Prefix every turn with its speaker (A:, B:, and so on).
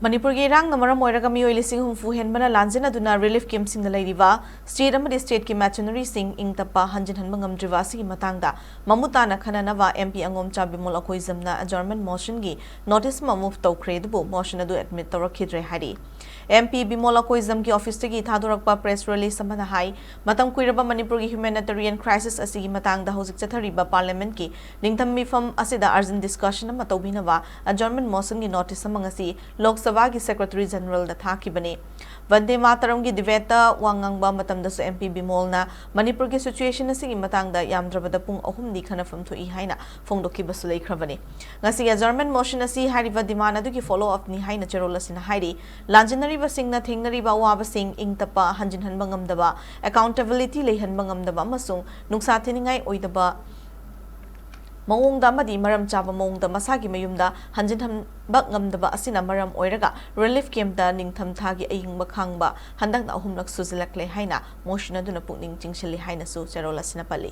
A: Manipur ki rang namara moiraga miyoi lising humfu henbana lanjina duna relief camp sing laidiva state amadi state ki machinery sing ing tapa hanjin hanba ngamdriva sigi matangda mamuta na khananawa MP angom cha Bimol akoi zamna adjournment motion gi notice ma move Toukhre dubu motion adu admit tawrakhidre hari MP Bimol akoi zam ki office tagi thadorakpa press release samana hai matam kuiraba Manipur ki humanitarian crisis asigi matangda hojik chathariba parliament ki ningtham mifam asida urgent discussion ama tawbinawa adjournment motion gi notice amangasi lok Sabha Secretary General da thakibani Vande Mataram gi diveta wangangba matamda su MP Bimol na Manipur ki situation asigi matangda yamdrabada pung ahum ni khanafam thoi haina phongdoki basulei khrabani ngasi adjournment motion asi hariba demand adu ki follow up ni haina cherola sin hairi lanjinari ba singna thingnari ba wa ba sing ing tapa hanjin hanba ngamdaba accountability lei hanba ngamdaba masung nungsa thiningai oidaba Mawongda amadi maram chaba mawongda masagi mayumda hanjin hanba ngamdaba asina maram oiraga relief camp da ningtham thagi ayingba khangba handang na ahumlak suzilak le haina motion aduna pukning chingshili haina su cherola sinapali